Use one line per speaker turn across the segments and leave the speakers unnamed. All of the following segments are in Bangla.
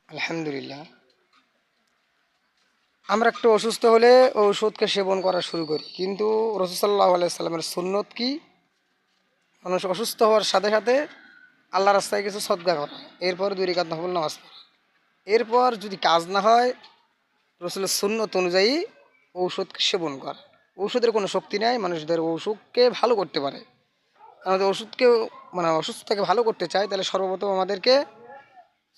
আলহামদুলিল্লাহ। আমরা একটু অসুস্থ হলে ঔষধকে সেবন করা শুরু করি, কিন্তু রাসূল সাল্লাল্লাহু আলাইহি সাল্লামের সুন্নত কি? মানুষ অসুস্থ হওয়ার সাথে সাথে আল্লাহ রাস্তায় কিছু সদকা করা, এরপর 2 রাকাত নফল নামাজ পড়া। এরপর যদি কাজ না হয়, রসুলের সুন্নত অনুযায়ী ঔষধকে সেবন করা। ঔষধের কোনো শক্তি নেই, মানুষদের অসুখকে ভালো করতে পারে। আমাদের ওষুধকে অসুস্থতাকে ভালো করতে চাই, তাহলে সর্বপ্রথম আমাদেরকে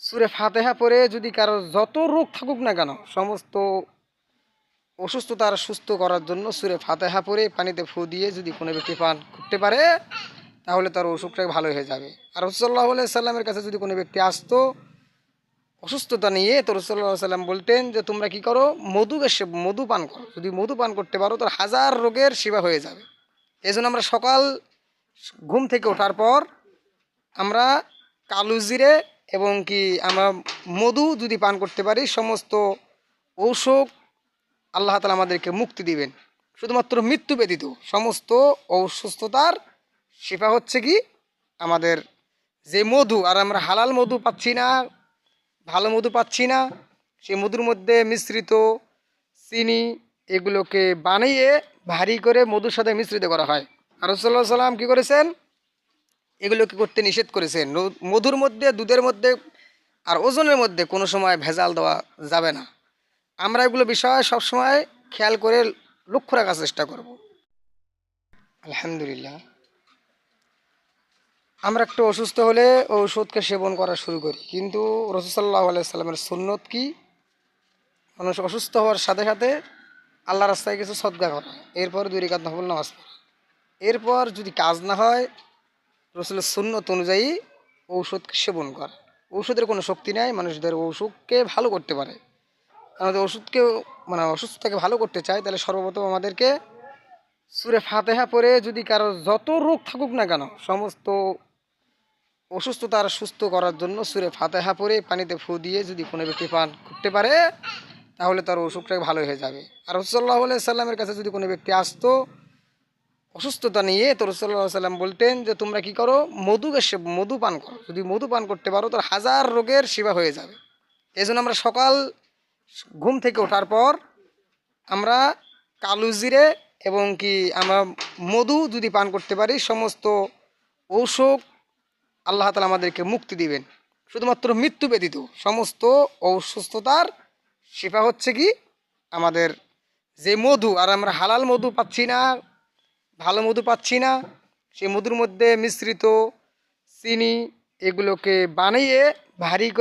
সূরা ফাতিহা পড়ে, যদি কারো যত রোগ থাকুক না কেন, সমস্ত অসুস্থতার সুস্থ করার জন্য সূরা ফাতিহা পড়ে পানিতে ফু দিয়ে যদি কোনো ব্যক্তি পান করতে পারে, তাহলে তার অসুখটা ভালো হয়ে যাবে। আর রাসূল সাল্লাল্লাহু আলাইহি সাল্লামের কাছে যদি কোনো ব্যক্তি আসতো অসুস্থতা নিয়ে, তো রাসূল সাল্লাল্লাহু আলাইহি সাল্লাম বলতেন যে তোমরা কি করো, মধু পান করো। যদি মধু পান করতে পারো, তোর হাজার রোগের সেবা হয়ে যাবে। এই জন্য আমরা সকাল ঘুম থেকে ওঠার পর আমরা কালো জিরে এবং কি আমরা মধু যদি পান করতে পারি, সমস্ত ঔষধ আল্লাহ তাআলা আমাদেরকে মুক্তি দিবেন। শুধুমাত্র মৃত্যু ব্যতীত সমস্ত অসুস্থতার শিফা হচ্ছে কি আমাদের যে মধু। আর আমরা হালাল মধু পাচ্ছি না, ভালো মধু পাচ্ছি না, সেই মধুর মধ্যে মিশ্রিত চিনি এগুলোকে বানিয়ে ভারী করে মধুর সাথে মিশ্রিত করা হয়। আর রাসূলুল্লাহ সাল্লাল্লাহু আলাইহি ওয়াসাল্লাম কী করেছেন? এগুলোকে করতে নিষেধ করেছেন। মধুর মধ্যে, দুধের মধ্যে আর ওজনের মধ্যে কোনো সময় ভেজাল দেওয়া যাবে না। আমরা এগুলো বিষয় সবসময় খেয়াল করে লক্ষ্য রাখার চেষ্টা করব। আলহামদুলিল্লাহ। আমরা একটু অসুস্থ হলে ঔষধকে সেবন করা শুরু করি, কিন্তু রাসূল সাল্লাল্লাহু আলাইহি সাল্লামের সুন্নত কি? মানুষ অসুস্থ হওয়ার সাথে সাথে আল্লাহ রাস্তায় কিছু সদকা করা, এরপর 2 রাকাত নফল নামাজ পড়া। এরপর যদি কাজ না হয়, রসুলের সুন্নত অনুযায়ী ঔষধকে সেবন করা। ঔষধের কোনো শক্তি নেই, মানুষদের অসুখকে ভালো করতে পারে। আমাদের ওষুধকে অসুস্থতাকে ভালো করতে চাই, তাহলে সর্বপ্রথম আমাদেরকে সূরা ফাতিহা পড়ে, যদি কারো যত রোগ থাকুক না কেন, সমস্ত অসুস্থতার সুস্থ করার জন্য সূরা ফাতিহা পড়ে পানিতে ফু দিয়ে যদি কোনো ব্যক্তি পান করতে পারে, তাহলে তার অসুখটা ভালো হয়ে যাবে। আর রাসূল সাল্লাল্লাহু আলাইহি সাল্লামের কাছে যদি কোনো ব্যক্তি আসতো অসুস্থতা নিয়ে, তো রাসূল সাল্লাল্লাহু আলাইহি সাল্লাম বলতেন যে তোমরা কি করো, মধু পান করো। যদি মধু পান করতে পারো, তোর হাজার রোগের সেবা হয়ে যাবে। এই জন্য আমরা সকাল ঘুম থেকে ওঠার পর আমরা কালো জিরে এবং কি আমরা মধু যদি পান করতে পারি, সমস্ত ঔষধ আল্লাহ তাআলা আমাদেরকে মুক্তি দিবেন। শুধুমাত্র মৃত্যু ব্যতীত সমস্ত অসুস্থতার শিফা হচ্ছে কি আমাদের যে মধু। আর আমরা হালাল মধু পাচ্ছি না, ভালো মধু পাচ্ছি না, সেই মধুর মধ্যে মিশ্রিত চিনি এগুলোকে বানিয়ে ভারী করে